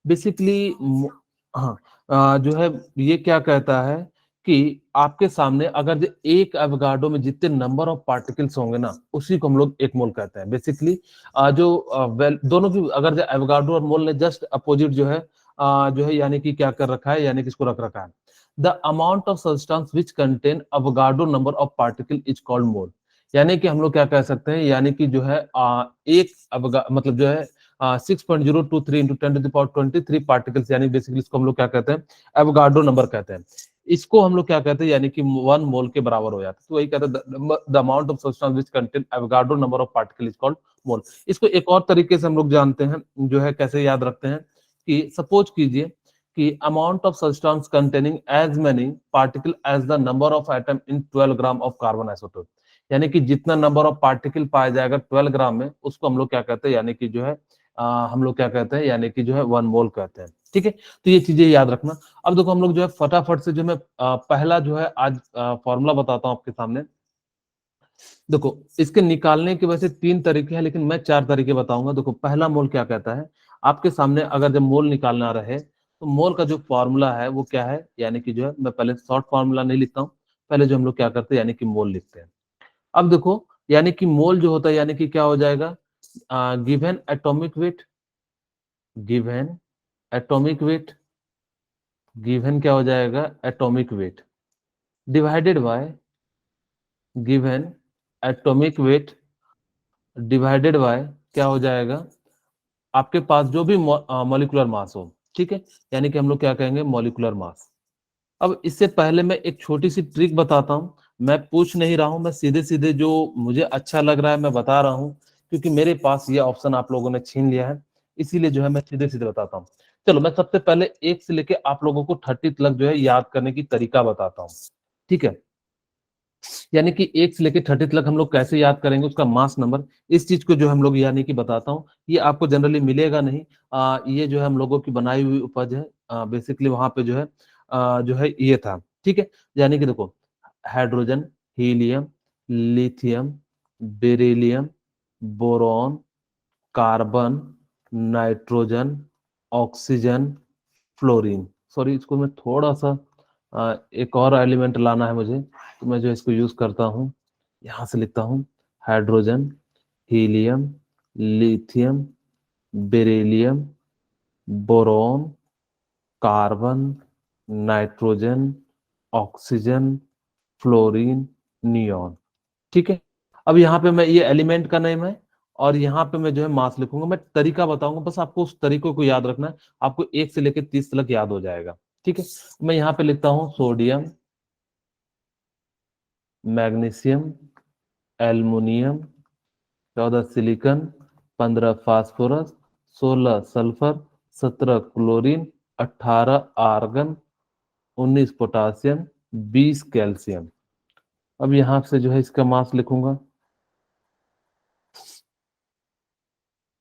Basically हाँ, जो है ये क्या कहता है कि आपके सामने अगर जो एक एवोगाड्रो में जितने नंबर ऑफ पार्टिकल्स होंगे ना, उसी को हम लोग एक मोल कहते हैं। बेसिकली दोनों की अगर जो एवोगाड्रो और मोल ने जस्ट अपोजिट जो है यानी कि क्या कर रखा है, यानी कि इसको रख रखा है। The amount of substance which contain Avogadro number of particle is called mole. यानी कि हम लोग क्या कह सकते हैं, यानी कि जो है एक मतलब जो है 6.023 into 10 to the power 23 particles, यानी बेसिकली इसको हम लोग क्या कहते हैं, एवोगाड्रो नंबर कहते हैं। इसको हम लोग क्या कहते हैं, यानी कि 1 मोल के बराबर हो जाता है। तो वही कहते हैं the amount of substance which contain Avogadro number of particle is called mole. इसको एक और तरीके से हम लोग जानते हैं, जो है कैसे याद रखते हैं कि सपोज कीजिए कि amount of substance containing as many particle as the number of atom in 12 gram of carbon isotope. यानी कि जितना नंबर ऑफ पार्टिकल पाया जाएगा 12 ग्राम में, उसको हम लोग क्या कहते हैं, यानी कि जो है हम लोग क्या कहते हैं, यानी कि जो है 1 मोल कहते हैं। ठीक है, तो ये चीजें याद रखना। अब देखो हम लोग जो है फटाफट से जो मैं पहला जो है आज फॉर्मूला बताता हूँ आपके सामने। देखो इसके निकालने के वैसे 3 तरीके हैं, लेकिन मैं 4 तरीके बताऊंगा। देखो पहला मोल क्या कहता है, आपके सामने अगर जब मोल निकालना रहे तो मोल का जो फॉर्मूला है वो क्या है, यानी कि जो है मैं पहले शॉर्ट फॉर्मूला नहीं लिखता हूँ, पहले जो हम लोग क्या करते हैं, यानी कि मोल लिखते हैं। अब देखो यानी कि मोल जो होता है, यानी कि क्या हो जाएगा, given atomic weight, given atomic weight, given क्या हो जाएगा, atomic weight divided by given atomic weight divided by क्या हो जाएगा, आपके पास जो भी मॉलिक्यूलर मास हो। ठीक है, यानी कि हम लोग क्या कहेंगे, मॉलिक्यूलर मास। अब इससे पहले मैं एक छोटी सी ट्रिक बताता हूं। मैं पूछ नहीं रहा हूं, मैं सीधे सीधे जो मुझे अच्छा लग रहा है मैं बता रहा हूं, क्योंकि मेरे पास ये ऑप्शन आप लोगों ने छीन लिया है, इसीलिए जो है मैं सीधे सीधे बताता हूं। चलो मैं सबसे पहले 1 से लेके आप लोगों को 30 तक जो है याद करने की तरीका बताता हूँ। ठीक है, यानी कि 1 से लेके 30 तक हम लोग कैसे याद करेंगे उसका मास नंबर, इस चीज को जो हम लोग यानी कि बताता हूँ। ये आपको जनरली मिलेगा नहीं, ये जो है हम लोगों की बनाई हुई उपज है। बेसिकली वहां पे जो है ये था। ठीक है, यानी कि देखो hydrogen, helium, lithium, beryllium, boron, carbon, nitrogen, oxygen, fluorine. Sorry, इसको मैं थोड़ा सा एक और एलिमेंट लाना है मुझे, तो मैं जो इसको यूज करता हूँ, यहाँ से लिखता हूँ hydrogen, helium, lithium, beryllium, boron, carbon, nitrogen, oxygen, fluorine, neon. ठीक है, अब यहाँ पे मैं ये एलिमेंट का नेम है और यहाँ पे मैं जो है मास लिखूंगा। मैं तरीका बताऊंगा, बस आपको उस तरीकों को याद रखना है, आपको 1 से लेकर 30 तक याद हो जाएगा। ठीक है, मैं यहाँ पे लिखता हूँ sodium, magnesium, aluminium, 14 silicon, 15 phosphorus, 16 sulphur, 17 chlorine, 18 argon, 19 potassium, 20 calcium. अब यहाँ से जो है इसका मास लिखूंगा,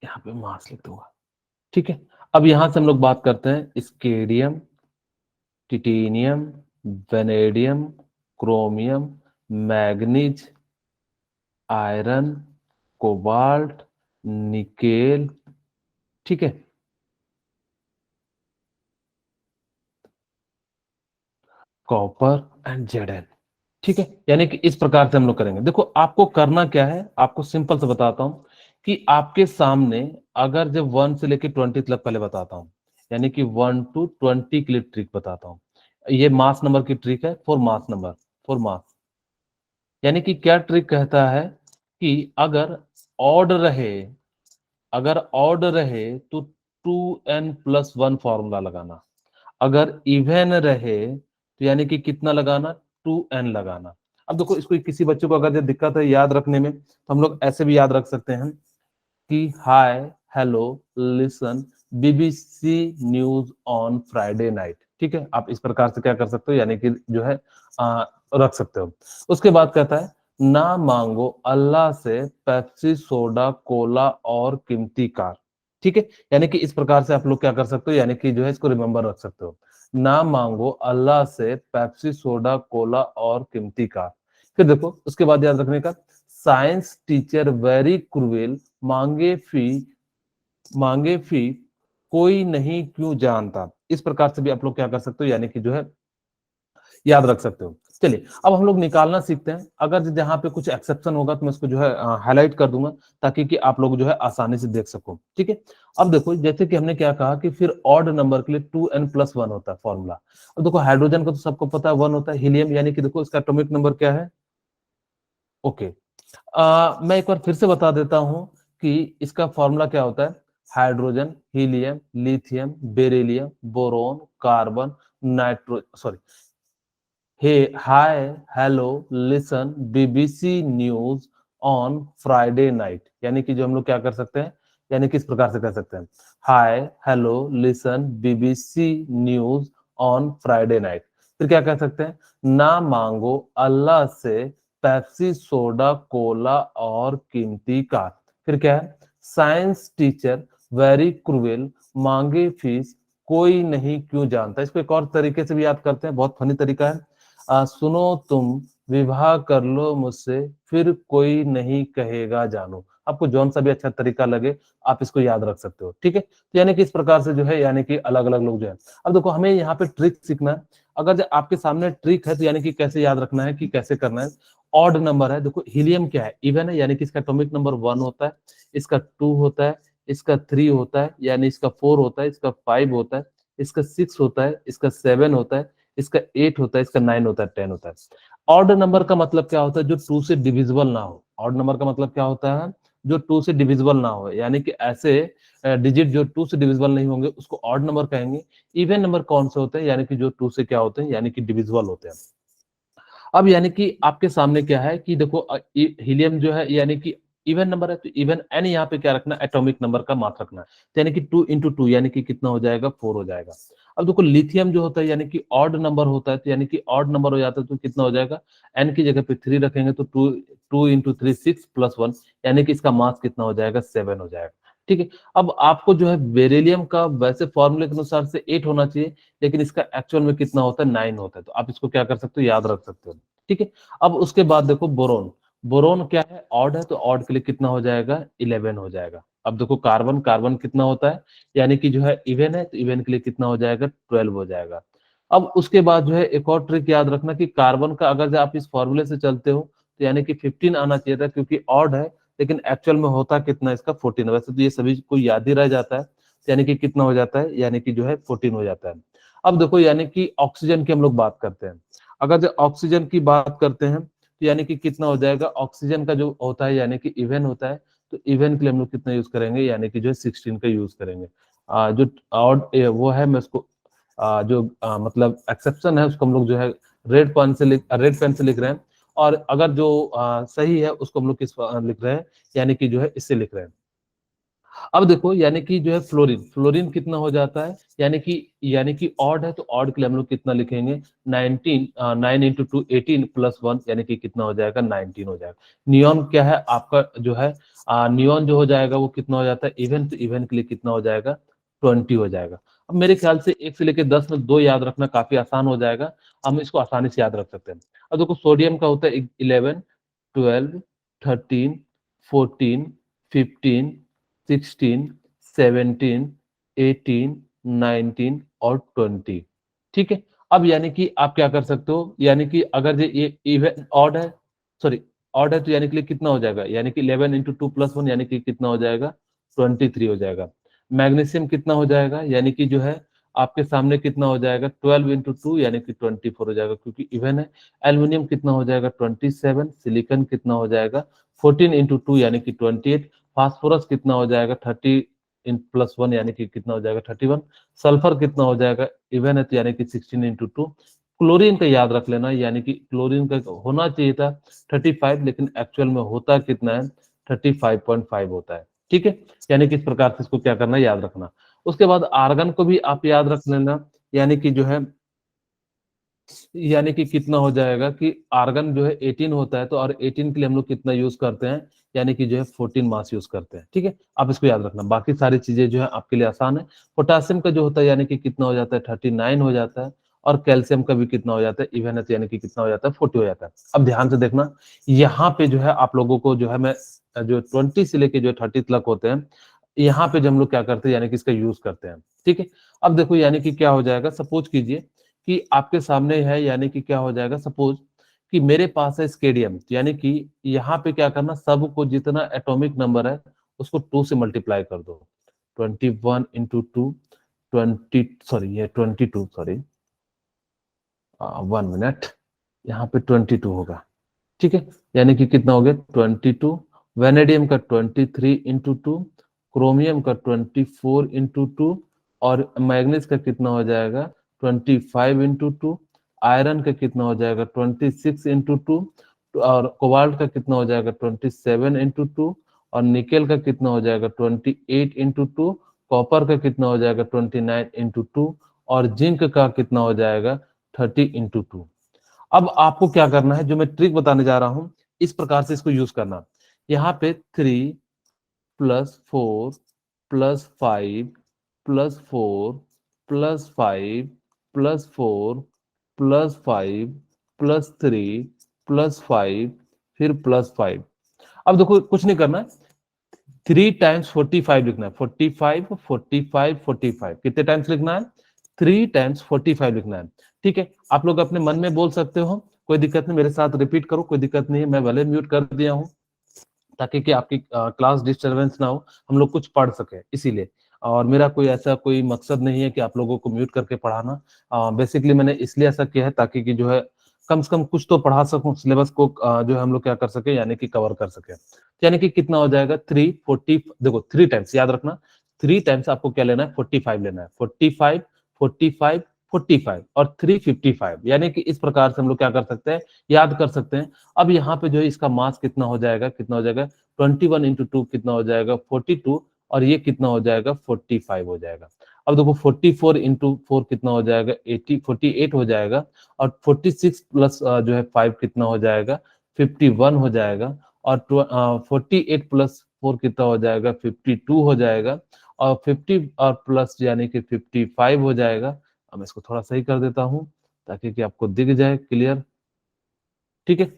यहाँ पे मास लिख दूंगा। ठीक है, अब यहां से हम लोग बात करते हैं स्केडियम, titanium, vanadium, chromium, manganese, iron, cobalt, nickel. ठीक है, कॉपर एंड जेडन। ठीक है, यानी कि इस प्रकार से हम लोग करेंगे। देखो आपको करना क्या है, आपको सिंपल से बताता हूं कि आपके सामने अगर जब 1 से लेकर 20 तक पहले बताता हूं, यानी कि 1 to 20 के लिए ट्रिक बताता हूं। ये मास नंबर की ट्रिक है, for mass number, for mass. यानी कि क्या ट्रिक कहता है कि ऑड रहे अगर ऑड रहे तो 2n+1 फॉर्मूला लगाना। अगर इवन रहे तो यानी कि कितना लगाना, 2n लगाना। अब देखो इसको किसी बच्चे को अगर ये दिक्कत है याद रखने में, तो हम लोग ऐसे भी याद रख सकते हैं कि hi, hello, listen, BBC news on Friday night. ठीक है, आप इस प्रकार से क्या कर सकते हो, यानी कि जो है रख सकते हो। उसके बाद कहता है ना मांगो अल्लाह से पेप्सी, सोडा, कोला और कीमती कार। ठीक है, यानी कि इस प्रकार से आप लोग क्या कर सकते हो, यानी कि जो है इसको रिमेंबर रख सकते हो। ना मांगो अल्लाह से पेप्सी, सोडा, कोला और कीमती कार। फिर देखो उसके बाद याद रखने का, साइंस टीचर वेरी क्रूएल, मांगे फी, मांगे फी कोई नहीं क्यों जानता। इस प्रकार से भी आप लोग क्या कर सकते हो, यानी कि जो है याद रख सकते हो। चलिए अब हम लोग निकालना सीखते हैं। अगर जहां पे कुछ एक्सेप्शन होगा तो मैं इसको जो है हाईलाइट कर दूंगा, ताकि कि आप लोग जो है आसानी से देख सको। ठीक है, अब देखो जैसे कि हमने क्या कहा कि फिर ऑड नंबर के लिए 2n+1 होता है फॉर्मूला। अब देखो हाइड्रोजन का तो सबको पता है 1 होता है, हीलियम यानी कि देखो इसका एटॉमिक नंबर क्या है। ओके, मैं एक बार फिर से बता देता हूं कि इसका फॉर्मूला क्या होता है। Hydrogen, helium, lithium, beryllium, boron, carbon, nitro sorry hi hello listen BBC news on Friday night. यानी कि जो हम लोग क्या कर सकते हैं, यानी किस प्रकार से कर सकते हैं, हाय hello listen BBC news on Friday night. फिर क्या कह सकते हैं, ना मांगो अल्लाह से पेप्सी सोडा कोला और कीमती कार। फिर क्या है, साइंस टीचर वेरी क्रूएल मांगे फीस कोई नहीं क्यों जानता। इसको एक और तरीके से भी याद करते हैं, बहुत फनी तरीका है। सुनो तुम विवाह कर लो मुझसे फिर कोई नहीं कहेगा जानू। आपको जौन सा भी अच्छा तरीका लगे आप इसको याद रख सकते हो। ठीक है, तो यानी कि इस प्रकार से जो है, यानी कि अलग अलग लोग जो है। अब देखो हमें यहाँ पे ट्रिक सीखना है। अगर जो आपके सामने ट्रिक है तो यानी कि कैसे याद रखना है, कि कैसे करना है। ऑड नंबर है, देखो हीलियम क्या है, इवन है, यानी कि इसका एटॉमिक नंबर 1 होता है, इसका 2 होता है, इसका 3 होता है, यानी इसका 4 होता है, इसका 5 होता है, इसका 6 होता है, इसका 7 होता है, इसका 8 होता है, इसका 9 होता है, 10 होता है। ऑड नंबर का मतलब क्या होता है, जो 2 से डिविजिबल ना हो। ऑड नंबर का मतलब क्या होता है, जो 2 से डिविजिबल ना हो, यानी कि ऐसे डिजिट जो 2 से डिविजिबल नहीं होंगे उसको ऑड नंबर कहेंगे। इवन नंबर कौन से होते हैं, यानी कि जो 2 से क्या होते हैं, यानी कि डिविजिबल होते हैं। अब यानी कि आपके सामने क्या है कि देखो हीलियम जो है यानी कि इवन नंबर है, तो इवन एन यहाँ पे क्या रखना, एटॉमिक नंबर का मात्र रखना है। तो यानी कि 2 × 2 यानी कि कितना हो जाएगा, 4 हो जाएगा। अब देखो लिथियम जो होता है यानी कि ऑड नंबर होता है, तो यानी कि ऑड नंबर हो जाता है तो कितना हो जाएगा, एन की जगह पे 3 रखेंगे तो 2 × 3 6 + 1 यानी कि इसका मास कितना हो जाएगा, 7 हो जाएगा। ठीक है, अब आपको जो है बेरिलियम का वैसे फॉर्मूले के अनुसार से 8 होना चाहिए, लेकिन इसका एक्चुअल में कितना होता है, 9 होता है। तो आप इसको क्या कर सकते हो, याद रख सकते हो। ठीक है, अब उसके बाद देखो बोरोन। बोरोन क्या है, ऑड है, तो ऑड के लिए कितना हो जाएगा, 11 हो जाएगा। अब देखो कार्बन, कार्बन कितना होता है, यानी कि जो है इवन है, तो इवन के लिए कितना हो जाएगा, 12 हो जाएगा। अब उसके बाद जो है एक और ट्रिक याद रखना कि कार्बन का अगर आप इस फॉर्मूले से चलते हो तो यानी कि 15 आना चाहिए था, क्योंकि ऑड है, लेकिन एक्चुअल में होता कितना इसका, 14। वैसे तो ये सभी को याद ही रह जाता है, तो यानी कि कितना हो जाता है, यानी कि जो है 14 हो जाता है। अब देखो यानी कि ऑक्सीजन की हम लोग बात करते हैं। अगर जो ऑक्सीजन की बात करते हैं तो यानी कि कितना हो जाएगा, ऑक्सीजन का जो होता है यानी कि इवन होता है, तो इवन के लिए हम लोग कितना यूज करेंगे, यानी कि जो है 16 का यूज करेंगे। जो ऑड वो है, मैं उसको मतलब एक्सेप्शन है उसको हम लोग जो है रेड पेन से लिख रहे हैं। और अगर जो सही है उसको हम लोग किस लिख रहे हैं, यानी कि जो है इससे लिख रहे हैं। अब देखो यानी कि जो है फ्लोरीन, फ्लोरीन कितना हो जाता है, यानी कि ऑड है, तो ऑड के लिए हम लोग कितना लिखेंगे, 19 9 × 2 18 + 1 यानी कि कितना हो जाएगा, 19 हो जाएगा। नियॉन क्या है आपका जो है, नियॉन जो हो जाएगा वो कितना हो जाता है, इवन, तो इवन के लिए कितना हो जाएगा, 20 हो जाएगा। अब मेरे ख्याल से 1 से लेकर 10 में 2 याद रखना काफी आसान हो जाएगा, हम इसको आसानी से याद रख सकते हैं। अब देखो सोडियम का होता है 11 12 13 14 15 16 17 18 19 और 20। ठीक है, अब यानी कि आप क्या कर सकते हो, यानी कि अगर ये इवन ऑड है, सॉरी ऑड है, तो यानी कि कितना हो जाएगा, यानी कि 11 × 2 + 1 यानी कि कितना हो जाएगा, 23 हो जाएगा। मैग्नीशियम कितना हो जाएगा, यानी कि जो है आपके सामने कितना हो जाएगा, 12 × 2 यानी कि 24 हो जाएगा, क्योंकि इवन है। एल्यूमिनियम कितना हो जाएगा, 27। सिलिकॉन कितना हो जाएगा, 14 × 2 यानी कि 28। फास्फोरस कितना हो जाएगा, 30 + 1 यानी कि कितना हो जाएगा, 31। सल्फर कितना हो जाएगा, इवन है, तो यानी कि 16 × 2। क्लोरीन का याद रख लेना, यानी कि क्लोरीन का होना चाहिए था 35, लेकिन एक्चुअल में होता कितना है, 35.5 होता है। ठीक है, यानी कि इस प्रकार से इसको क्या करना है, याद रखना। उसके बाद आर्गन को भी आप याद रख लेना, यानी कि जो है, यानी कि कितना हो जाएगा कि आर्गन जो है 18 होता है, तो और 18 के लिए हम लोग कितना यूज करते हैं, यानी कि जो है 14 मास यूज करते हैं। ठीक है, आप इसको याद रखना, बाकी सारी चीजें जो है आपके लिए आसान है। पोटासियम का जो होता है यानी कि कितना हो जाता है, 39 हो जाता है। और कैल्शियम का भी कितना हो जाता है, इवन है, तो यानी कि कितना हो जाता है, 40 हो जाता है। अब ध्यान से देखना, यहाँ पे जो है आप लोगों को जो है मैं जो 20 से लेके जो 30 तक होते हैं, यहाँ पे जो हम लोग क्या करते हैं यानी कि इसका यूज करते हैं। ठीक है, अब देखो यानी कि क्या हो जाएगा, सपोज कीजिए कि आपके सामने है, यानी कि क्या हो जाएगा, सपोज कि मेरे पास है स्केडियम, यानी कि यहाँ पे क्या करना, सबको जितना एटॉमिक नंबर है उसको 2 से मल्टीप्लाई कर दो। 21 इंटू 2, 20 सॉरी ये 22 सॉरी 1 मिनट, यहाँ पे 22 होगा। ठीक है, यानी कि कितना हो गया 22, वेनेडियम का 23 इंटू 2, क्रोमियम का 24 इंटू 2, और मैग्नीज का कितना हो जाएगा 25 इंटू 2, आयरन का कितना हो जाएगा 26 इंटू 2, और कोबाल्ट का कितना हो जाएगा 27 इंटू 2, और निकेल का कितना हो जाएगा 28 इंटू 2, कॉपर का कितना हो जाएगा 29 इंटू 2, और जिंक का कितना हो जाएगा 30 इंटू 2। अब आपको क्या करना है, जो मैं ट्रिक बताने जा रहा हूं, इस प्रकार से इसको यूज करना। यहाँ पे 3 plus 4 plus 5 plus 4 plus 5 plus 4 plus 5 plus 3 plus 5 फिर प्लस 5। अब देखो कुछ नहीं करना है, 3 टाइम्स 45 लिखना है, 45 45 45 कितने टाइम्स लिखना है, 3 टाइम्स 45 लिखना है। ठीक है, आप लोग अपने मन में बोल सकते हो, कोई दिक्कत नहीं, मेरे साथ रिपीट करो, कोई दिक्कत नहीं है, मैं भले म्यूट कर दिया हूँ ताकि कि आपकी क्लास डिस्टरबेंस ना हो, हम लोग कुछ पढ़ सके इसीलिए। और मेरा कोई ऐसा कोई मकसद नहीं है कि आप लोगों को म्यूट करके पढ़ाना, बेसिकली मैंने इसलिए ऐसा किया है ताकि कि जो है कम से कम कुछ तो पढ़ा सकूं, सिलेबस को जो है हम लोग क्या कर सके यानी कि कवर कर सके। यानी कि कितना हो जाएगा 340, देखो 3 टाइम्स याद रखना, 3 टाइम्स आपको क्या लेना है 45 लेना है, 45 45 45 और 355, यानी कि इस प्रकार से हम लोग क्या कर सकते हैं, याद कर सकते हैं। अब यहाँ पे जो है इसका मास कितना हो जाएगा, कितना हो जाएगा 21 इंटू 2 कितना हो जाएगा 42, और ये कितना हो जाएगा 45 हो जाएगा। अब देखो 44 इंटू 4 कितना हो जाएगा 80 48 हो जाएगा, और 46 प्लस जो है 5 कितना हो जाएगा 51 हो जाएगा, और 48 प्लस 4 कितना हो जाएगा 52 हो जाएगा, और 50 और प्लस यानी कि 55 हो जाएगा। अब मैं इसको थोड़ा सही कर देता हूँ ताकि कि आपको दिख जाए क्लियर। ठीक है,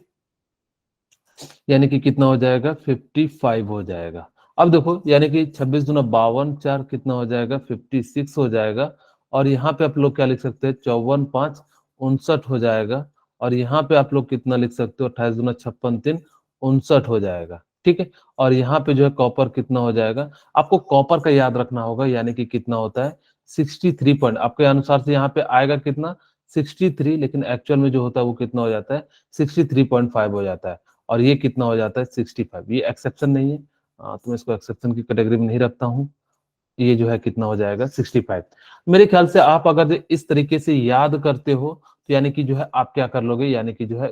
यानी कि कितना हो जाएगा 55 हो जाएगा। अब देखो यानी कि 26 दूना 52, 4 कितना हो जाएगा 56 हो जाएगा, और यहाँ पे आप लोग क्या लिख सकते हैं 54 5 59 हो जाएगा, और यहाँ पे आप लोग कितना लिख सकते हो 28 दूना 56 3 59 हो जाएगा। ठीक है, और यहाँ पे जो है कॉपर कितना हो जाएगा, आपको कॉपर का याद रखना होगा, यानी कि कितना होता है 63 पॉइंट, आपके अनुसार से यहाँ पे आएगा कितना 63, लेकिन एक्चुअल में जो होता है वो कितना हो जाता है 63.5 हो जाता है, और ये कितना हो जाता है 65। ये एक्सेप्शन नहीं है, तो मैं इसको एक्सेप्शन की कैटेगरी में नहीं रखता हूँ। ये जो है कितना हो जाएगा 65। मेरे ख्याल से आप अगर इस तरीके से याद करते हो तो यानी कि जो है आप क्या कर लोगे, यानी कि जो है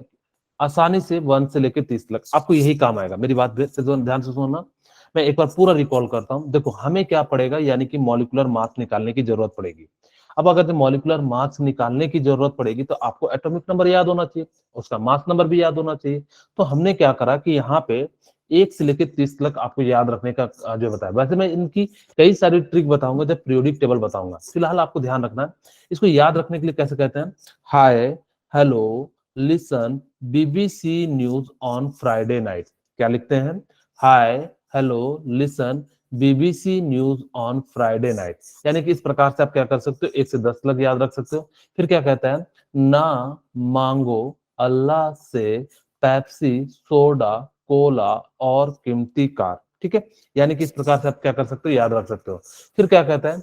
आसानी से 1 से लेकर 30 तक आपको यही काम आएगा। मेरी बात ध्यान से सुनना, मैं एक बार पूरा रिकॉल करता हूँ। देखो हमें क्या पड़ेगा, यानी कि मॉलिक्यूलर मास निकालने की जरूरत पड़ेगी। अब अगर मॉलिक्यूलर मास निकालने की जरूरत पड़ेगी तो आपको एटॉमिक नंबर याद होना चाहिए, उसका मास नंबर भी याद होना चाहिए। तो हमने क्या करा कि यहाँ पे 1 से लेकर 30 तक आपको याद रखने का जो बताया। वैसे मैं इनकी कई सारी ट्रिक बताऊंगा जब पीरियोडिक टेबल बताऊंगा, फिलहाल आपको ध्यान रखना है इसको याद रखने के लिए कैसे कहते हैं, हाय hello listen BBC news on Friday night. क्या लिखते हैं, हाय hello listen BBC news on Friday night. यानी कि इस प्रकार से आप क्या कर सकते हो 1 से 10 तक याद रख सकते हो। फिर क्या कहता है, ना मांगो अल्लाह से पेप्सी सोडा कोला और कीमती कार। ठीक है, यानी कि इस प्रकार से आप क्या कर सकते हो याद रख सकते हो। फिर क्या कहता है,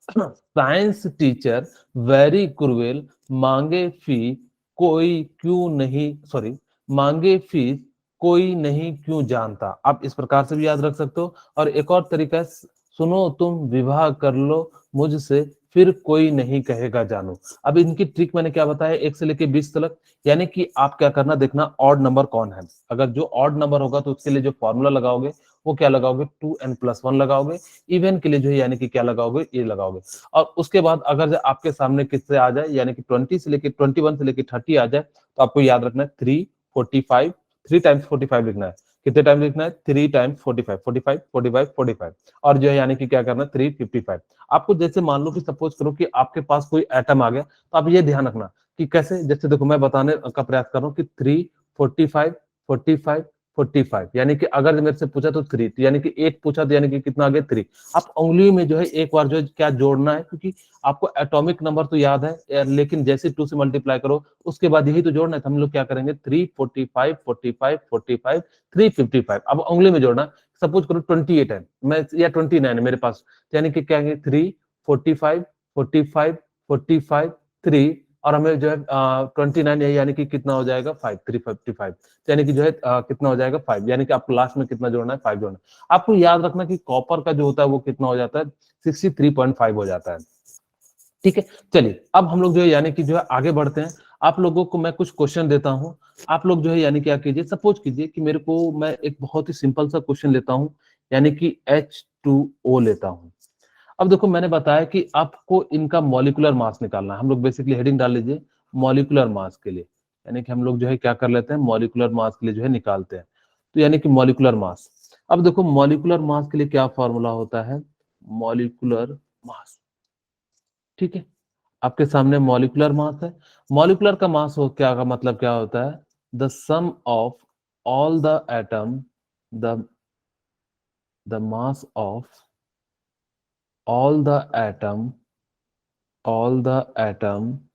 साइंस टीचर वेरी क्रूएल, मांगे फी कोई क्यों नहीं, सॉरी मांगे फीस कोई नहीं क्यों जानता। आप इस प्रकार से भी याद रख सकते हो। और एक और तरीका है, सुनो तुम विवाह कर लो मुझसे फिर कोई नहीं कहेगा जानू। अब इनकी ट्रिक मैंने क्या बताया 1 से लेके 20 तक, यानी कि आप क्या करना देखना ऑड नंबर कौन है। अगर जो ऑड नंबर होगा तो उसके लिए जो फॉर्मूला लगाओगे वो क्या लगाओगे 2n+1 लगाओगे। इवन के लिए जो है यानी कि क्या लगाओगे ये लगाओगे। और उसके बाद अगर आपके सामने किससे आ जाए, यानी कि 20 से लेके 21 से लेके 30 आ जाए, तो आपको याद रखना है 345, 3 टाइम्स 45 लिखना है। कितने टाइम लिखना है 3 टाइम्स 45 45 45 45, और जो है यानी कि क्या करना है 355। आपको जैसे मान लो कि सपोज करो कि आपके पास कोई एटम आ गया, तो आप ये ध्यान रखना कि कैसे, जैसे देखो मैं बताने का प्रयास कर रहा हूँ कि 3 45 45 45, यानी कि अगर मेरे से पूछा तो 3, तो यानी कि 8 पूछा तो यानी कि कितना आ गया 3। आप उंगली में जो है एक बार जो है क्या जोड़ना है, क्योंकि आपको एटॉमिक नंबर तो याद है, लेकिन जैसे 2 से मल्टीप्लाई करो उसके बाद यही तो जोड़ना है। तो हम लोग क्या करेंगे 3, 45, 45, 45, 355। अब उंगली में जोड़ना, सपोज करो 28 है मैं या 29 है मेरे पास, तो यानी कि क्या है 3, 45, 45, 45, 3, और हमें जो है 29 यानी कि कितना हो जाएगा 5, 355, यानी कि जो है कितना हो जाएगा 5, यानी कि आपको लास्ट में कितना जोड़ना है 5 जोड़ना है। आपको याद रखना कि कॉपर का जो होता है वो कितना हो जाता है 63.5 हो जाता है। ठीक है, चलिए अब हम लोग जो है यानी कि जो है आगे बढ़ते हैं। आप लोगों को मैं कुछ क्वेश्चन देता हूं, आप लोग जो है यानी क्या कीजिए, सपोज कीजिए कि मेरे को, मैं एक बहुत ही सिंपल सा क्वेश्चन लेता हूं, यानी कि H2O लेता हूं। अब देखो मैंने बताया कि आपको इनका मॉलिक्यूलर मास निकालना है। हम लोग बेसिकली हेडिंग डाल लीजिए मॉलिक्यूलर मास के लिए, यानी कि हम लोग जो है क्या कर लेते हैं मॉलिक्यूलर मास के लिए जो है निकालते हैं। तो यानी कि मॉलिक्यूलर मास, अब देखो मॉलिक्यूलर मास के लिए क्या फॉर्मूला होता है, मॉलिक्यूलर मास। ठीक है, आपके सामने मॉलिक्यूलर मास है। मॉलिक्यूलर का मास हो क्या का मतलब क्या होता है, the sum of all the atom, the the mass of all the atom all the atom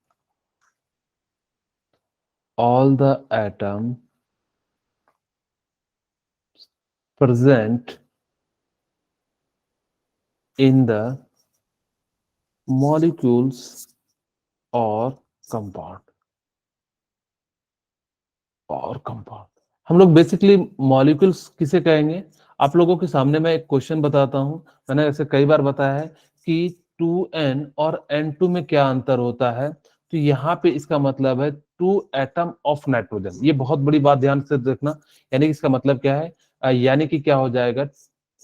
all the atom present in the molecules or compound हम लोग बेसिकली मॉलिक्यूल्स किसे कहेंगे। आप लोगों के सामने मैं एक क्वेश्चन बताता हूं, मैंने ऐसे कई बार बताया है कि 2n और n2 में क्या अंतर होता है। तो यहाँ पे इसका मतलब है 2 एटम ऑफ नाइट्रोजन। ये बहुत बड़ी बात ध्यान से देखना, यानी कि इसका मतलब क्या है, यानी कि क्या हो जाएगा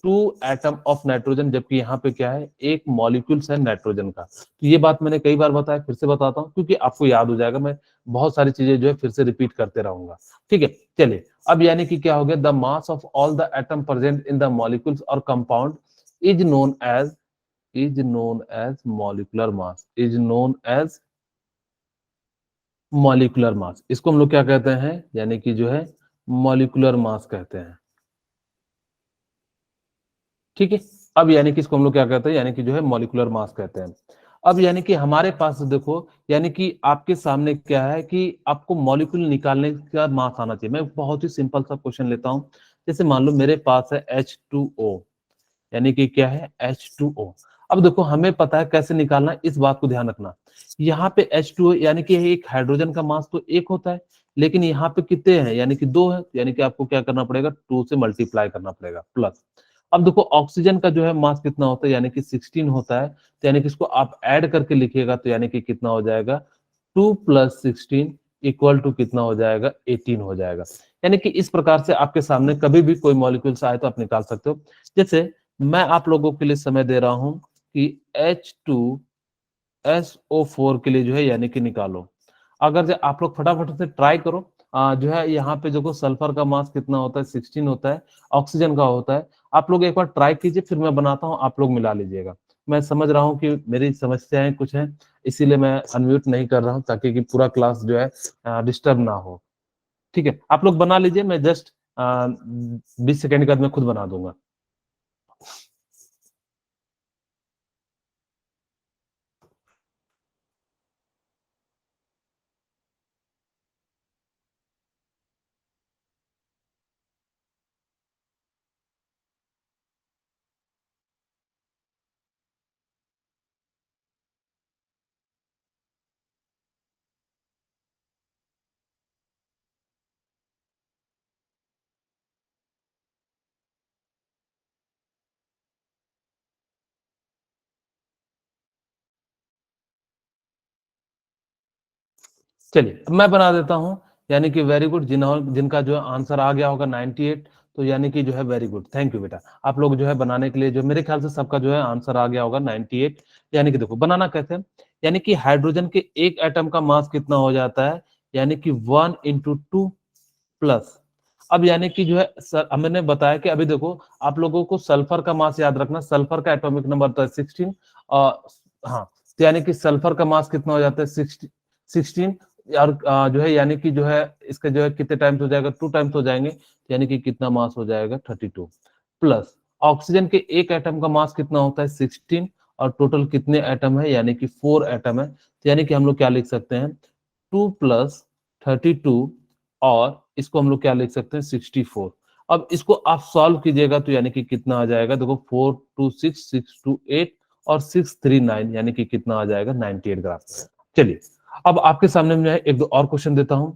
2 एटम ऑफ नाइट्रोजन, जबकि यहाँ पे क्या है एक मॉलिक्यूल्स है नाइट्रोजन का। तो ये बात मैंने कई बार बताया, फिर से बताता हूँ क्योंकि आपको याद हो जाएगा, मैं बहुत सारी चीजें जो है फिर से रिपीट करते रहूंगा। ठीक है, चलिए अब यानी कि क्या हो गया, the mass of all the atom present in the molecules और compound is known as molecular mass, is known as molecular mass. इसको हम लोग क्या कहते हैं, यानी कि जो है मॉलिक्यूलर मास कहते हैं। ठीक है, अब यानी कि इसको हम लोग क्या कहते हैं, यानी कि जो है मॉलिक्यूलर मास कहते हैं। अब यानी कि हमारे पास देखो, यानी कि आपके सामने क्या है कि आपको मॉलिक्यूल निकालने का मास आना चाहिए। मैं बहुत ही सिंपल सा क्वेश्चन लेता हूं, जैसे मान लो मेरे पास है H2O, यानी कि क्या है H2O। अब देखो हमें पता है कैसे निकालना है, इस बात को ध्यान रखना। यहाँ पे H2O यानी कि एक हाइड्रोजन का मास तो एक होता है, लेकिन यहाँ पे कितने हैं, यानी कि 2 है, यानी कि आपको क्या करना पड़ेगा 2 से मल्टीप्लाई करना पड़ेगा प्लस। अब देखो ऑक्सीजन का जो है मास कितना होता है, यानी कि 16 होता है, तो यानी कि इसको आप ऐड करके लिखिएगा तो यानी कि कितना हो जाएगा 2 + 16 इक्वल टू कितना हो जाएगा 18 हो जाएगा। यानी कि इस प्रकार से आपके सामने कभी भी कोई मॉलिक्यूल्स आए तो आप निकाल सकते हो। जैसे मैं आप लोगों के लिए समय दे रहा हूं कि H2SO4 के लिए जो है यानी कि निकालो। अगर जो आप लोग फटाफट से ट्राई करो, जो है यहाँ पे देखो सल्फर का मास कितना होता है 16 होता है, ऑक्सीजन का होता है। आप लोग एक बार ट्राई कीजिए, फिर मैं बनाता हूँ, आप लोग मिला लीजिएगा। मैं समझ रहा हूँ कि मेरी समस्याएं कुछ हैं, इसीलिए मैं अनम्यूट नहीं कर रहा हूँ ताकि कि पूरा क्लास जो है डिस्टर्ब ना हो। ठीक है, आप लोग बना लीजिए, मैं जस्ट 20 सेकेंड के बाद मैं खुद बना दूंगा। चलिए अब मैं बना देता हूं, यानी कि वेरी गुड। जिनका जो है आंसर आ गया होगा 98, तो यानी कि जो है वेरी गुड, थैंक यू बेटा। आप लोग जो है बनाने के लिए, जो मेरे ख्याल से सबका जो है आंसर आ गया होगा 98। यानी कि देखो बनाना कैसे है, यानी कि हाइड्रोजन के एक एटम का मास कितना हो जाता है, यानी कि 1 × 2 प्लस। अब यानी कि जो है हमने बताया कि अभी देखो आप लोगों को सल्फर का मास याद रखना, सल्फर का एटॉमिक नंबर तो है 16। हाँ, तो यानी कि सल्फर का मास कितना हो जाता है 16। यार जो है यानी कि जो है इसका जो है कितने टाइम्स हो जाएगा, 2 टाइम्स हो जाएंगे, यानी कि कितना मास हो जाएगा 32 प्लस ऑक्सीजन के एक एटम का मास कितना होता है 16 और टोटल कितने एटम है यानी कि 4 एटम है, तो यानी कि हम लोग क्या लिख सकते हैं 2 प्लस 32 और इसको हम लोग क्या लिख सकते हैं 64। अब इसको आप सॉल्व कीजिएगा तो यानी कि कितना आ जाएगा, देखो 4 2 6 6 2 8 और 6 3 9 यानी कि कितना आ जाएगा 98 ग्राम। चलिए अब आपके सामने मैं एक दो और क्वेश्चन देता हूं।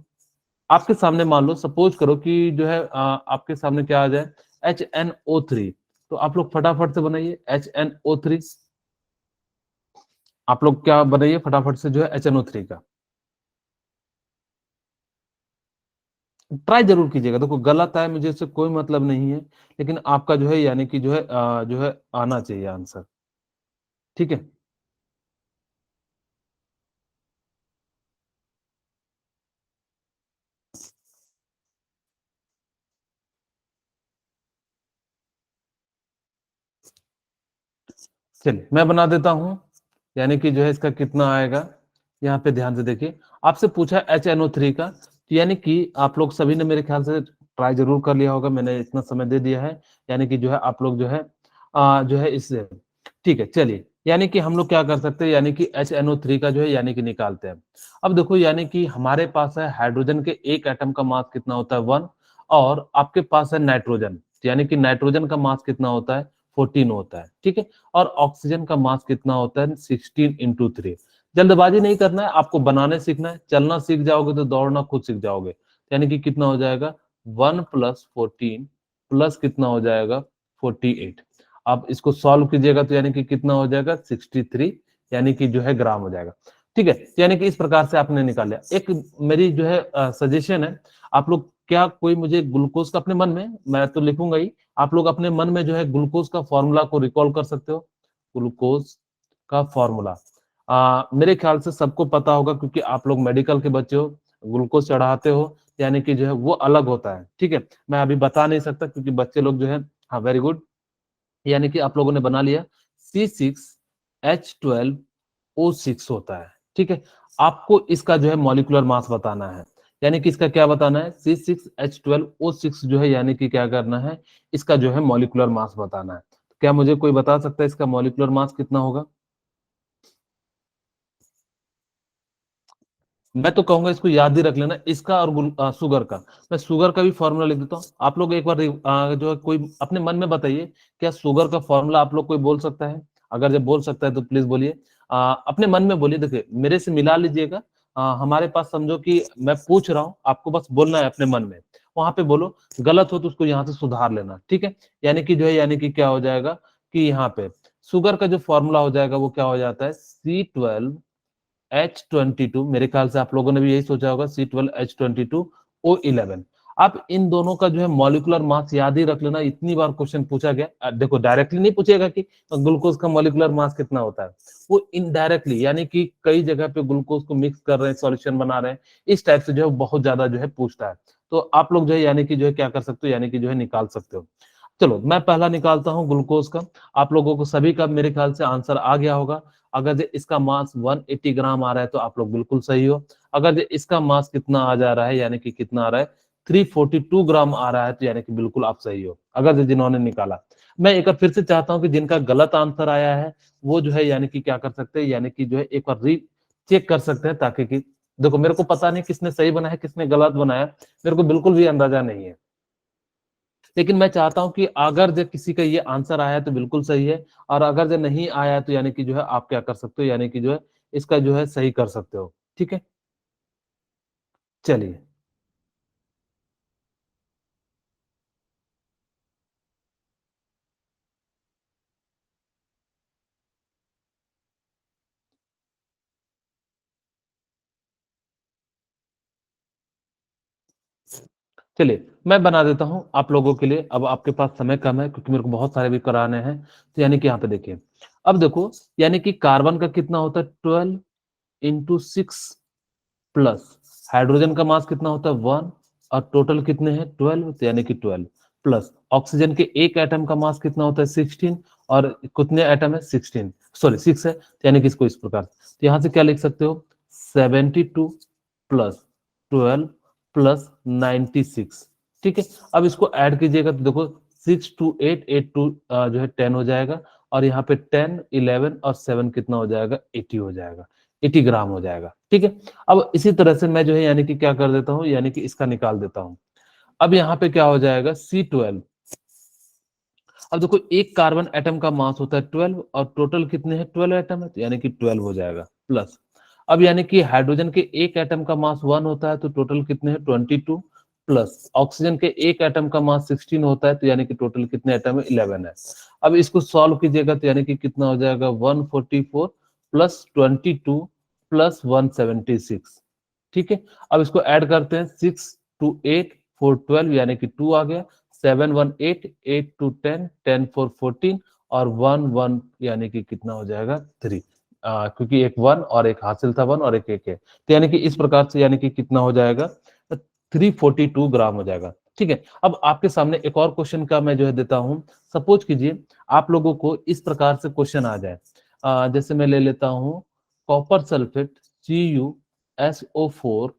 आपके सामने मान लो सपोज करो कि जो है आपके सामने क्या आ जाए HNO3, तो आप लोग फटाफट से बनाइए HNO3। आप लोग क्या बनाइए फटाफट से जो है HNO3 का ट्राई जरूर कीजिएगा, देखो गलत है मुझे इससे कोई मतलब नहीं है, लेकिन आपका जो है यानी कि जो है आना चाहिए आंसर, ठीक है। चलिए मैं बना देता हूं, यानी कि जो है इसका कितना आएगा, यहाँ पे ध्यान से देखिए आपसे पूछा HNO3 का, तो यानी कि आप लोग सभी ने मेरे ख्याल से ट्राई जरूर कर लिया होगा, मैंने इतना समय दे दिया है, यानी कि जो है आप लोग जो है इससे ठीक है। चलिए यानी कि हम लोग क्या कर सकते हैं, यानी कि HNO3 का जो है यानी कि निकालते हैं। अब देखो यानी कि हमारे पास है हाइड्रोजन के एक एटम का मास कितना होता है 1 और आपके पास है नाइट्रोजन, यानी कि नाइट्रोजन का मास कितना होता है 14 होता है, ठीक है। और ऑक्सीजन का मास कितना होता है 16 इंटू 3। जल्दबाजी नहीं करना है, आपको बनाने सीखना है, चलना सीख जाओगे तो दौड़ना खुद सीख जाओगे, यानी कि कितना हो जाएगा 1 प्लस 14 प्लस कितना हो जाएगा 48। आप इसको सॉल्व कीजिएगा तो यानी कि कितना हो जाएगा 63 यानी कि जो है ग्राम हो जाएगा, ठीक है। यानी कि इस प्रकार से आपने निकाल लिया। एक मेरी जो है सजेशन है, आप लोग क्या कोई मुझे ग्लूकोज का अपने मन में, मैं तो लिखूंगा ही, आप लोग अपने मन में जो है ग्लूकोज का फॉर्मूला को रिकॉल कर सकते हो। ग्लूकोज का फॉर्मूला मेरे ख्याल से सबको पता होगा क्योंकि आप लोग मेडिकल के बच्चे हो, ग्लूकोज चढ़ाते हो, यानी कि जो है वो अलग होता है, ठीक है। मैं अभी बता नहीं सकता क्योंकि बच्चे लोग जो है, हाँ वेरी गुड, यानी कि आप लोगों ने बना लिया C6H12O6 होता है, ठीक है। आपको इसका जो है मॉलिक्यूलर मास बताना है, यानी कि इसका क्या बताना है C6H12O6 जो है यानी कि क्या करना है, इसका जो है मॉलिक्यूलर मास बताना है। क्या मुझे कोई बता सकता है इसका मॉलिक्यूलर मास कितना होगा? मैं तो कहूंगा इसको याद ही रख लेना, इसका और शुगर का। मैं शुगर का भी फॉर्मूला लिख देता हूँ, आप लोग एक बार जो है कोई अपने मन में बताइए, क्या शुगर का फॉर्मूला आप लोग कोई बोल सकता है? अगर जब बोल सकता है तो प्लीज बोलिए, अपने मन में बोलिए, देखिए मेरे से मिला लीजिएगा। हमारे पास समझो कि मैं पूछ रहा हूँ, आपको बस बोलना है अपने मन में, वहां पे बोलो, गलत हो तो उसको यहाँ से सुधार लेना, ठीक है। यानी कि जो है यानी कि क्या हो जाएगा कि यहाँ पे शुगर का जो फॉर्मूला हो जाएगा वो क्या हो जाता है C12H22, मेरे ख्याल से आप लोगों ने भी यही सोचा होगा C12H22O11। आप इन दोनों का जो है मॉलिक्यूलर मास याद ही रख लेना, इतनी बार क्वेश्चन पूछा गया। देखो डायरेक्टली नहीं पूछेगा कि ग्लूकोज का मॉलिक्यूलर मास कितना होता है, वो इनडायरेक्टली यानी कि कई जगह पे ग्लूकोज को मिक्स कर रहे हैं, सॉल्यूशन बना रहे हैं, इस टाइप से जो है बहुत ज्यादा जो है पूछता है। तो आप लोग जो है यानी कि जो है क्या कर सकते हो, यानी कि जो है निकाल सकते हो। चलो मैं पहला निकालता हूं ग्लूकोज का। आप लोगों को सभी का मेरे ख्याल से आंसर आ गया होगा। अगर जो इसका मास 180 ग्राम आ रहा है तो आप लोग बिल्कुल सही हो। अगर जो इसका मास कितना आ जा रहा है यानी कि कितना आ रहा है 342 ग्राम आ रहा है, तो यानी कि बिल्कुल आप सही हो, अगर जो जिन्होंने निकाला। मैं एक बार फिर से चाहता हूं कि जिनका गलत आंसर आया है वो जो है यानी कि क्या कर सकते हैं, यानी कि जो है एक बार री चेक कर सकते हैं, ताकि कि देखो मेरे को पता नहीं किसने सही बनाया किसने गलत बनाया, मेरे को बिल्कुल भी अंदाजा नहीं है। लेकिन मैं चाहता हूं कि अगर जो किसी का ये आंसर आया है तो बिल्कुल सही है, और अगर जो नहीं आया है तो यानी कि जो है आप क्या कर सकते हो, यानी कि जो है इसका जो है सही कर सकते हो, ठीक है। चलिए चलिए मैं बना देता हूं आप लोगों के लिए। अब आपके पास समय कम है क्योंकि मेरे को बहुत सारे भी कराने हैं, तो यानी कि यहाँ पे देखिए, अब देखो यानी कि कार्बन का कितना होता है 12 × 6 प्लस हाइड्रोजन का मास कितना होता है 1 और टोटल कितने हैं 12, तो यानी कि 12 प्लस ऑक्सीजन के एक एटम का मास कितना होता है 16 और कितने एटम है 16, सॉरी 6 है, तो यानी कि इसको इस प्रकार, तो यहाँ से क्या लिख सकते हो 72 प्लस 12 प्लस 96। ठीक है, अब इसको ऐड कीजिएगा तो देखो 6 to 8, 8 to जो है 10 हो जाएगा, और यहाँ पे 10, 11 और 7 कितना हो जाएगा, 80 हो जाएगा, 80 ग्राम हो जाएगा। ठीक है, अब इसी तरह से मैं जो है यानी कि क्या कर देता हूँ, यानी कि इसका निकाल देता हूँ। अब यहाँ पे क्या हो जाएगा, C12। अब देखो एक कार्बन एटम का मास होता है 12 और टोटल कितने हैं, 12 एटम है, तो यानी कि 12 हो जाएगा प्लस। अब यानी कि हाइड्रोजन के एक एटम का मास 1 होता है तो टोटल कितने हैं, 22 प्लस। ऑक्सीजन के एक एटम का मास 16 होता है तो यानी कि टोटल कितने एटम है, 11 है। अब इसको सॉल्व कीजिएगा तो यानी कि कितना हो जाएगा, 144 प्लस 22 प्लस 176। ठीक है, अब इसको ऐड करते हैं, 6 to 8, 4 12 यानी कि 2 आ गया, 7 1 8, 8 2 10, 10 4 14 और 1 1 यानी कि कितना हो जाएगा, 3। क्योंकि एक 1 और एक हासिल था 1 और एक एक है, तो यानी कि इस प्रकार से यानी कि कितना हो जाएगा, 342 ग्राम हो जाएगा। ठीक है, अब आपके सामने एक और क्वेश्चन का मैं जो है देता हूं। सपोज कीजिए आप लोगों को इस प्रकार से क्वेश्चन आ जाए, जैसे मैं ले लेता हूं, copper sulphate CuSO4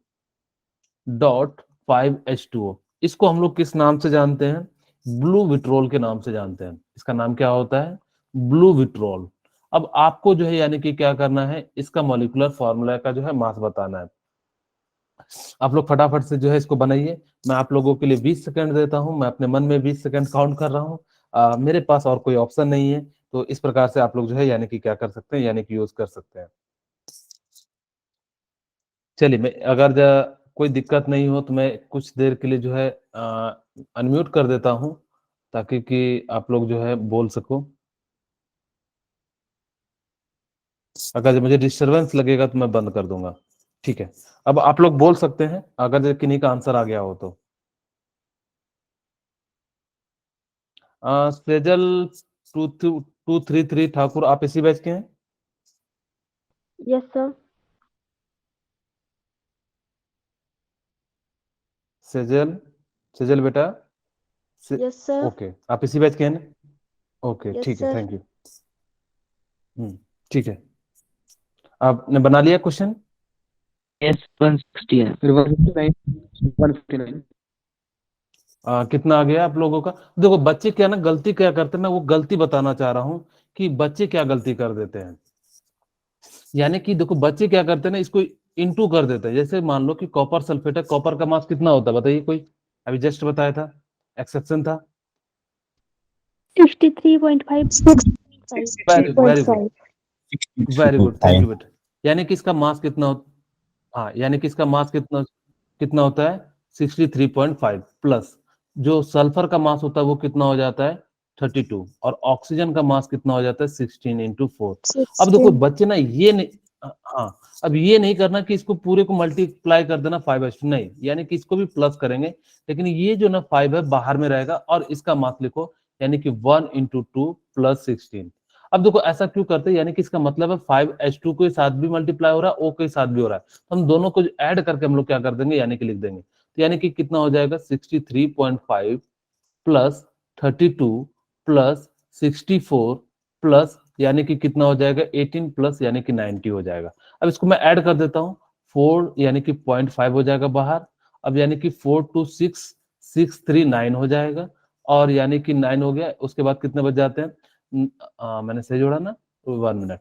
dot 5H2O, इसको हम लोग किस नाम से जानते हैं, ब्लू विट्रोल के नाम से जानते हैं। इसका नाम क्या होता है, ब्लू विट्रोल। अब आपको जो है यानी कि क्या करना है, इसका मॉलिक्यूलर फॉर्मूला का जो है मास बताना है। आप लोग फटाफट से जो है इसको बनाइए। मैं आप लोगों के लिए 20 सेकंड देता हूं, मैं अपने मन में 20 सेकंड काउंट कर रहा हूं। मेरे पास और कोई ऑप्शन नहीं है, तो इस प्रकार से आप लोग जो है यानी कि क्या कर सकते हैं, यानी कि यूज कर सकते हैं। चलिए, मैं अगर कोई दिक्कत नहीं हो तो मैं कुछ देर के लिए जो है अनम्यूट कर देता हूं, ताकि कि आप लोग जो है बोल सको। अगर मुझे डिस्टरबेंस लगेगा तो मैं बंद कर दूंगा। ठीक है, अब आप लोग बोल सकते हैं अगर किन्हीं का आंसर आ गया हो तो। सेजल 233 ठाकुर, आप इसी बैच के हैं? Yes sir. सेजल, सेजल बेटा, से, यस सर। ओके, आप इसी बैच के हैं ना? ओके, यस ठीक है, सर। Thank you. ठीक है, आपने बना लिया क्वेश्चन? यस 160 है, फिर 159, 159। कितना आ गया आप लोगों का? देखो बच्चे क्या ना गलती क्या करते हैं, मैं वो गलती बताना चाह रहा हूँ कि बच्चे क्या गलती कर देते हैं। यानी कि देखो बच्चे क्या करते हैं ना, इसको इंटू कर देते हैं। जैसे मान लो कि कॉपर सल्फेट है, कॉपर का मास कितना होता है बताइए कोई, अभी जस्ट बताया था, एक्सेप्शन था। 53.5। Very very good, very good, thank you 63.5। बेटा। यानी कि इसका मास कितना हाँ, यानी कि इसका मास कितना कितना होता है, 63.5 प्लस जो सल्फर का मास होता है वो कितना हो जाता है, 32, और ऑक्सीजन का मास कितना हो जाता है, 16 × 4। अब देखो 16। बच्चे ना ये नहीं, हाँ, अब ये नहीं करना कि इसको पूरे को मल्टीप्लाई कर देना 5/2, नहीं, यानी कि इसको भी प्लस करेंगे, लेकिन ये जो ना 5 है बाहर में रहेगा और इसका मास लिखो, यानी कि 1 × 2 प्लस 16। अब देखो ऐसा क्यों करते हैं, यानी कि इसका मतलब है 5H2 के साथ भी मल्टीप्लाई हो रहा है, O के साथ भी हो रहा है, तो हम दोनों को ऐड करके हम लोग क्या कर देंगे, यानी कि लिख देंगे। तो यानी कि कितना हो जाएगा, 63.5 प्लस 32 प्लस 64 प्लस यानी कि कितना हो जाएगा, 18 प्लस यानी कि 90 हो जाएगा। अब इसको मैं ऐड कर देता हूँ, 4 यानी कि 0.5 हो जाएगा बाहर। अब यानी कि 4 to 6, 639 हो जाएगा, और यानी कि 9 हो गया, उसके बाद कितने बच जाते हैं, मैंने सही जोड़ा ना, 1 मिनट,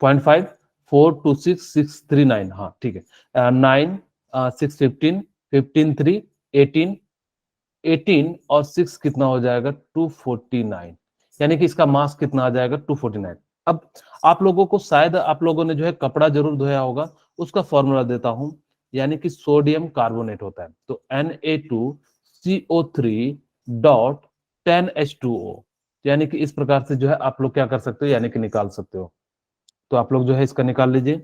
0.5, 4 to 6, 639, हाँ ठीक है, 9, 6 15, 15 3, 18, 18 और 6 कितना हो जाएगा, 249, यानी कि इसका मास कितना आ जाएगा, 249। अब आप लोगों को शायद आप लोगों ने जो है कपड़ा जरूर धोया होगा, उसका फॉर्मूला देता हूं, यानी कि सोडियम कार्बोनेट होता है, तो Na2CO3 डॉट 10H2O, यानी कि इस प्रकार से जो है आप लोग क्या कर सकते हो, यानी कि निकाल सकते हो। तो आप लोग जो है इसका निकाल लीजिए।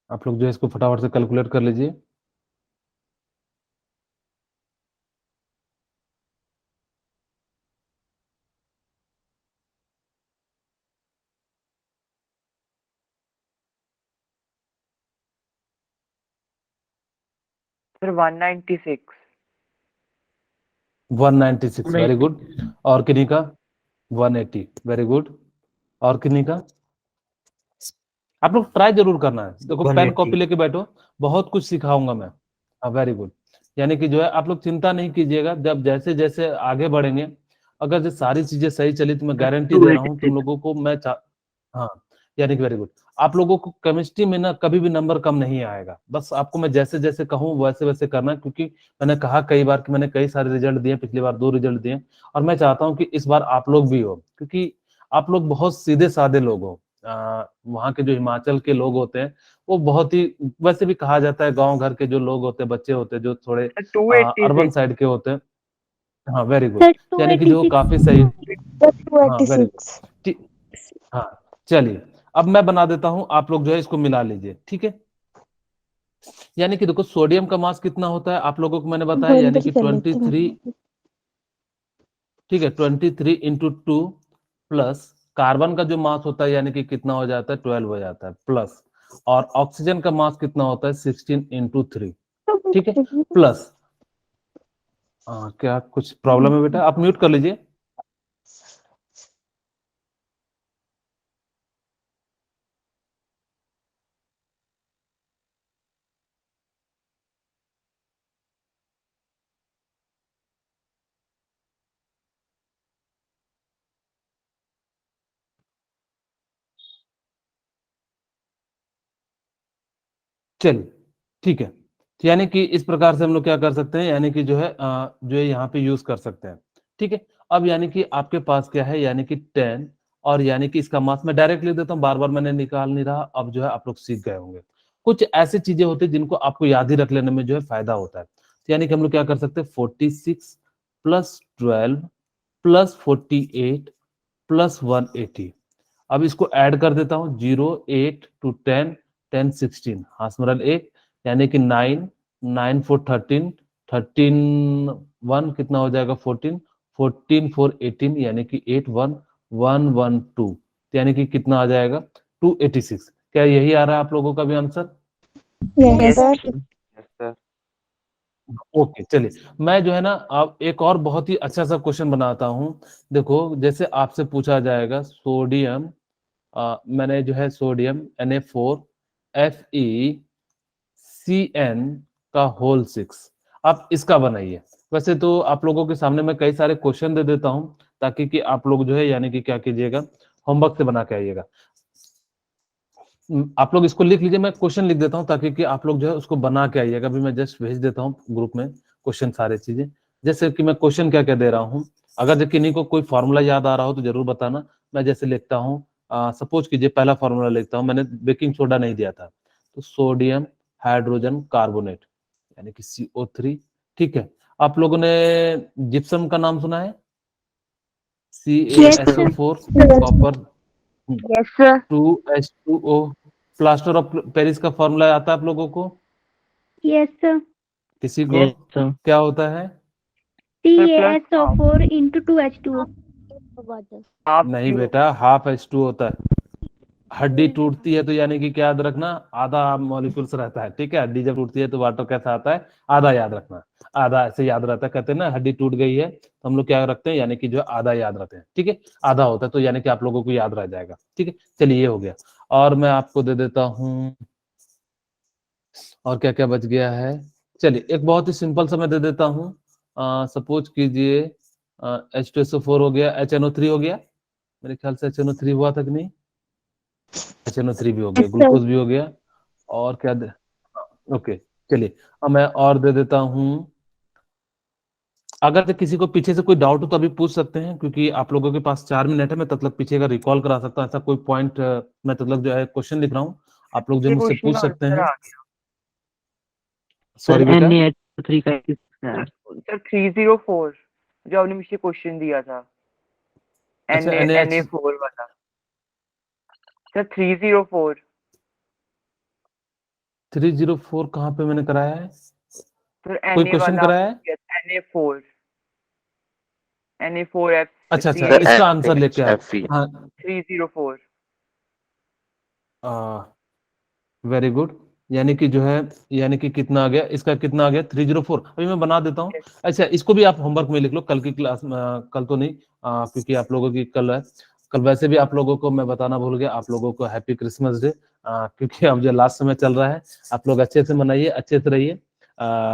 आप लोग जो है इसको फटाफट से कैलकुलेट कर लीजिए। सर 196। 196, very good. और किन्हीं का? 180, वेरी गुड। और किन्हीं का? आप लोग ट्राई जरूर करना है, देखो पेन 180। कॉपी लेके बैठो, बहुत कुछ सिखाऊंगा मैं। हाँ, वेरी गुड। यानी कि जो है आप लोग चिंता नहीं कीजिएगा, जब जैसे जैसे आगे बढ़ेंगे, अगर ये सारी चीजें सही चली तो मैं गारंटी दे रहा हूँ तुम लोगों को हाँ, यानी कि वेरी गुड। आप लोगों को केमिस्ट्री में ना कभी भी नंबर कम नहीं आएगा, बस आपको मैं जैसे जैसे कहूँ वैसे वैसे करना है, क्योंकि मैंने कहा कई बार कि मैंने कई सारे रिजल्ट दिए, पिछली बार 2 रिजल्ट दिए, और मैं चाहता हूँ कि इस बार आप लोग भी हो, क्योंकि आप लोग बहुत सीधे साधे लोग हो। वहाँ के जो हिमाचल के लोग होते हैं वो बहुत ही, वैसे भी कहा जाता है गांव घर के जो लोग होते हैं, बच्चे होते हैं जो थोड़े सर अर्बन 286। साइड के होते हैं। हाँ, वेरी गुड। सर यानी कि जो 286। काफी सही। सर हाँ, वेरी गुड। 286। ठीक। हाँ, चलिए अब मैं बना देता हूँ, आप लोग जो है इसको मिला लीजिए, ठीक है। यानी कि देखो सोडियम का मास कितना होता है आप लोगों को मैंने बताया, यानी कि 23, ठीक है, 23 इंटू 2 प्लस कार्बन का जो मास होता है यानी कि कितना हो जाता है, 12 हो जाता है, प्लस और ऑक्सीजन का मास कितना होता है, 16 इंटू 3, ठीक है, प्लस क्या कुछ प्रॉब्लम है बेटा? आप म्यूट कर लीजिए। चलिए, ठीक है। तो यानी कि इस प्रकार से हम लोग क्या कर सकते हैं, यानी कि जो है जो है यहाँ पे यूज कर सकते हैं, ठीक है। अब यानी कि आपके पास क्या है, यानी कि 10, और यानी कि इसका मास मैं डायरेक्ट लिख देता हूँ, बार बार मैंने निकाल नहीं रहा, अब जो है आप लोग सीख गए होंगे। कुछ ऐसी चीजें होती है जिनको आपको याद ही रख लेने में जो है फायदा होता है, तो यानी कि हम लोग क्या कर सकते हैं, 46 प्लस 12 प्लस 48 प्लस 180। अब इसको ऐड कर देता हूँ, 0 8 टू 10 10 16, हाँ स्मरण 1, यानी कि 9 9 4 13 13 1 कितना हो जाएगा, 14 14 4 18, यानी कि 8 1 1 1 2, यानी कि कितना आ जाएगा, 286। क्या यही आ रहा है आप लोगों का भी answer? Yes sir. Yes sir. Okay, चलिए मैं जो है ना अब एक और बहुत ही अच्छा सा क्वेश्चन बनाता हूँ। देखो जैसे आपसे पूछा जाएगा सोडियम, मैंने जो है सोडियम Na4FeCN का होल 6, आप इसका बनाइए। वैसे तो आप लोगों के सामने मैं कई सारे क्वेश्चन दे देता हूं, ताकि कि आप लोग जो है यानी कि क्या कीजिएगा, होमवर्क से बना के आइएगा। आप लोग इसको लिख लीजिए, मैं क्वेश्चन लिख देता हूं ताकि कि आप लोग जो है उसको बना के आइएगा। अभी मैं जस्ट भेज देता हूं ग्रुप में क्वेश्चन, सारे चीजें जैसे कि मैं क्वेश्चन क्या क्या दे रहा हूं। अगर जो किन्हीं को कोई फॉर्मूला याद आ रहा हो तो जरूर बताना। मैं जैसे लिखता हूँ, सपोज कीजिए पहला फॉर्मूला लिखता हूँ, मैंने बेकिंग सोडा नहीं दिया था, तो सोडियम हाइड्रोजन कार्बोनेट यानी कि CO3, ठीक है। आप लोगों ने जिप्सम का नाम सुना है, yes sir. CaSO4, copper yes sir. 2H2O, plaster of Paris का फॉर्मूला आता है आप लोगों को? Yes sir. किसी को? Yes, sir. क्या होता है? CaSO4 into 2H2O। हाफ नहीं क्यू। बेटा, हाफ H2 होता है। हड्डी टूटती है तो यानी कि क्या याद रखना, आधा मॉलिक्यूल्स रहता है, ठीक है। हड्डी जब टूटती है तो वाटर कैसा आता है, आधा याद रखना, आधा ऐसे याद रहता है। कहते हैं ना हड्डी टूट गई है तो हम लोग क्या रखते हैं, यानी कि जो है आधा याद रखते हैं, ठीक है। आधा होता है तो यानी कि आप लोगों को याद रह जाएगा, ठीक है। चलिए ये हो गया, और मैं आपको दे देता हूँ, और क्या क्या बच गया है। चलिए एक बहुत ही सिंपल सा मैं दे देता हूँ, सपोज कीजिए H2SO4 हो गया, HNO3 हो गया, मेरे ख्याल से HNO3 हुआ था कि नहीं, HNO3 भी हो गया, यस सर। ग्लूकोज भी हो गया, और क्या दे, ओके। चलिए अब मैं और दे देता हूँ। अगर तो किसी को पीछे से कोई डाउट हो तो अभी पूछ सकते हैं, क्योंकि आप लोगों के पास 4 मिनट है, मैं तब तक पीछे का रिकॉल करा सकता हूँ। ऐसा कोई पॉइंट मैं तब जो है क्वेश्चन लिख रहा हूँ, आप लोग जो ये मुझसे क्वेश्चन पूछ का सकते आंसर हैं। आ गया सॉरी सर बेटा, Na3 का किसका है? सर 304, जो आपने मुझे क्वेश्चन दिया था। अच्छा Na4 वाला। सर 304। 304 कहाँ पे मैंने कराया है, सर कोई Na क्वेश्चन वाला कराया है? Na4। Na4F अच्छा अच्छा, सर इसका आंसर लेके आए। FE। हाँ, 304। Very good. यानी कि जो है, यानी कि कितना आ गया, इसका कितना आ गया 304। अभी मैं बना देता हूँ। अच्छा, इसको भी आप होमवर्क में लिख लो, कल की क्लास में, कल तो नहीं, क्योंकि आप लोगों की कल है। कल वैसे भी आप लोगों को मैं बताना भूल गया, आप लोगों को हैप्पी क्रिसमस डे, क्योंकि अब जो लास्ट समय चल रहा है, आप लोग अच्छे से मनाइए, अच्छे से रहिए।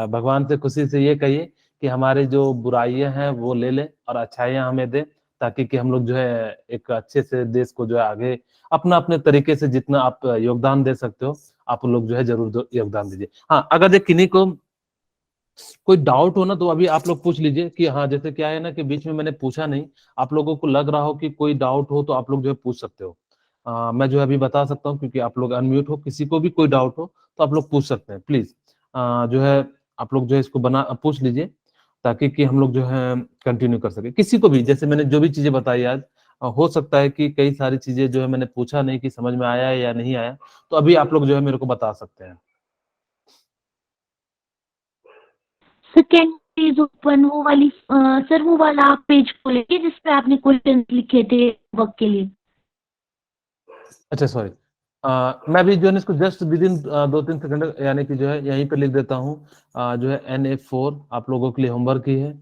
भगवान से खुशी से ये कहिए कि हमारी जो बुराइयां हैं वो ले ले और अच्छाइयां हमें दे, ताकि कि हम लोग जो है एक अच्छे से देश को जो है आगे अपना अपने तरीके से जितना आप योगदान दे सकते हो, आप लोग जो है जरूर योगदान दीजिए। हाँ, अगर जो किन्हीं को कोई डाउट हो ना, तो अभी आप लोग पूछ लीजिए कि हाँ, जैसे क्या है ना कि बीच में मैंने पूछा नहीं, आप लोगों को लग रहा हो कि कोई डाउट हो तो आप लोग जो है पूछ सकते हो। मैं जो है अभी बता सकता हूँ, क्योंकि आप लोग अनम्यूट हो, किसी को भी कोई डाउट हो तो आप लोग पूछ सकते हैं प्लीज। जो है आप लोग जो है इसको बना पूछ लीजिए, ताकि कि हम लोग जो है कंटिन्यू कर सके। किसी को भी, जैसे मैंने जो भी चीजें बताई आज, हो सकता है कि कई सारी चीजें जो है मैंने पूछा नहीं कि समझ में आया है या नहीं आया, तो अभी आप लोग जो है मेरे को बता सकते हैं। सेकेंड पेज ओपन, वो वाली सर वो वाला आप पेज खोलेंगे जिसपे आपने क्वेश्चन लिखे थे वर्क के लिए। अच्छा, सॉरी, मैं भी जो है इसको जस्ट विद इन 2-3 सेकंड यानी कि जो है यहीं पे लिख देता हूँ। जो है NA4 आप लोगों के लिए होमवर्क ही है,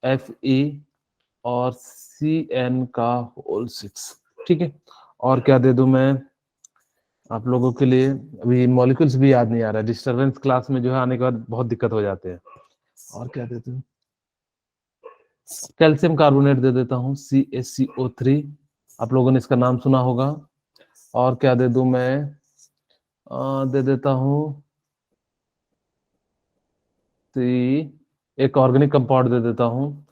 FE और CN का होल 6, ठीक है। और क्या दे दूं मैं आप लोगों के लिए, अभी मॉलिक्यूल्स भी याद नहीं आ रहा है, डिस्टरबेंस क्लास में जो है आने के बाद बहुत दिक्कत हो जाते हैं। और क्या दे दूं, कैल्शियम कार्बोनेट दे देता हूँ, CaCO3, आप लोगों ने इसका नाम सुना होगा। और क्या दे दूं मैं, दे देता हूँ एक ऑर्गेनिक कंपाउंड दे देता हूँ,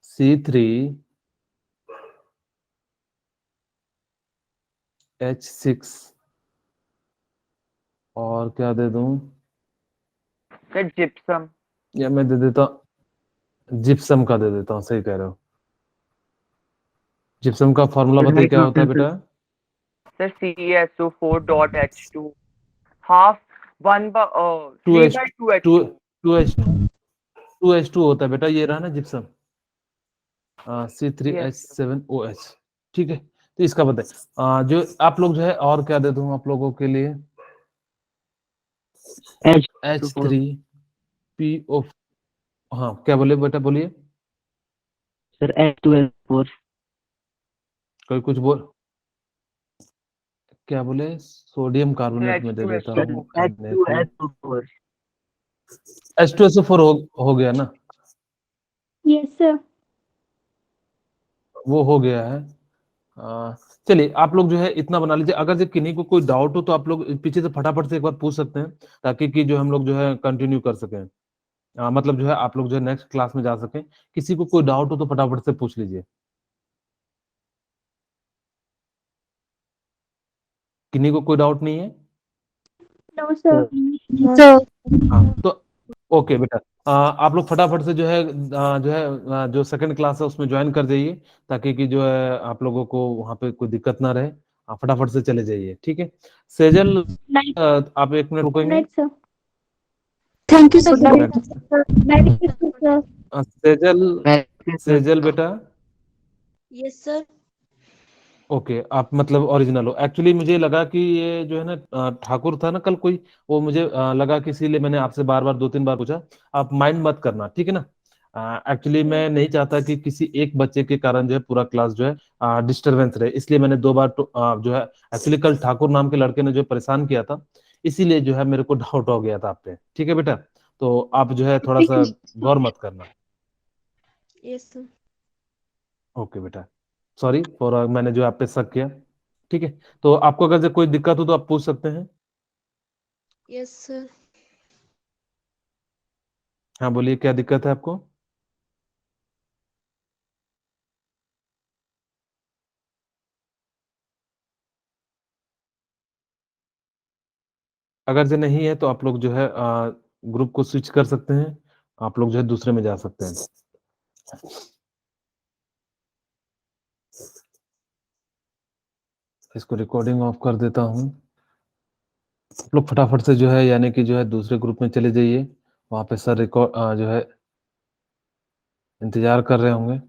C3H6। और क्या दे दूं, सर जिप्सम। या मैं दे देता, जिप्सम का दे देता हूँ, सही कह रहे हो। जिप्सम का फॉर्मूला सर बताइए क्या होता है नाइट्रोजन बेटा। Sir CaSO4.H2 half 3 2H by 2 to H2। 2H2 होता है बेटा, ये रहा ना जिप्सम, यस C3H7OH, ठीक है। तो इसका बताइए, जो आप लोग जो है, और क्या दे दूं आप लोगों के लिए, H2O। H3PO। हाँ, क्या बोले बेटा, बोलिए। Sir H2S4। कोई कुछ बोल, क्या बोले, सोडियम सर कार्बोनेट में दे देता सर हूँ, H2SO4। Na3। H2SO4। H2SO4 हो गया ना, यस सर। वो हो गया है। चलिए, आप लोग जो है इतना बना लीजिए, अगर जो किन्हीं को कोई डाउट हो तो आप लोग पीछे से फटाफट से एक बार पूछ सकते हैं, ताकि कि जो हम लोग जो है कंटिन्यू कर सकें। मतलब जो है आप लोग जो है नेक्स्ट क्लास में जा सकें। किसी को कोई डाउट हो तो फटाफट से पूछ लीजिए। किन्हीं को कोई डाउट नहीं है? No sir. हाँ, तो ओके बेटा, आप लोग फटाफट से जो है जो सेकंड क्लास है उसमें ज्वाइन कर जाइए, ताकि कि जो है आप लोगों को वहाँ पे कोई दिक्कत ना रहे। आप फटाफट से चले जाइए, ठीक है। सेजल, नाइट। आप 1 मिनट रुकेंगे। Night sir. Thank you good sir. Night. Merry Christmas sir. Sejal, मैं सेजल बेटा, यस सर। ओके, आप मतलब ओरिजिनल हो। एक्चुअली मुझे लगा कि ये जो है ना, ठाकुर था ना कल कोई, वो मुझे लगा कि, इसीलिए मैंने आपसे बार बार 2-3 बार पूछा। आप माइंड मत करना, ठीक है ना। एक्चुअली मैं नहीं चाहता कि किसी एक बच्चे के कारण जो है पूरा क्लास जो है डिस्टरबेंस रहे, इसलिए मैंने 2 बार जो है, एक्चुअली कल ठाकुर नाम के लड़के ने जो परेशान किया था, इसीलिए जो है मेरे को डाउट हो गया था आप पे, ठीक है बेटा। तो आप जो है थोड़ा सा गौर मत करना। Yes sir. ओके बेटा, सॉरी फॉर मैंने जो आप पे शक किया, ठीक है। तो आपको अगर से कोई दिक्कत हो तो आप पूछ सकते हैं। Yes sir. हाँ, बोलिए, क्या दिक्कत है आपको। अगर जो नहीं है तो आप लोग जो है ग्रुप को स्विच कर सकते हैं, आप लोग जो है दूसरे में जा सकते हैं। इसको रिकॉर्डिंग ऑफ कर देता हूँ। आप लोग फटाफट से जो है, यानी कि जो है दूसरे ग्रुप में चले जाइए, वहां पे सर रिकॉर्ड जो है इंतजार कर रहे होंगे।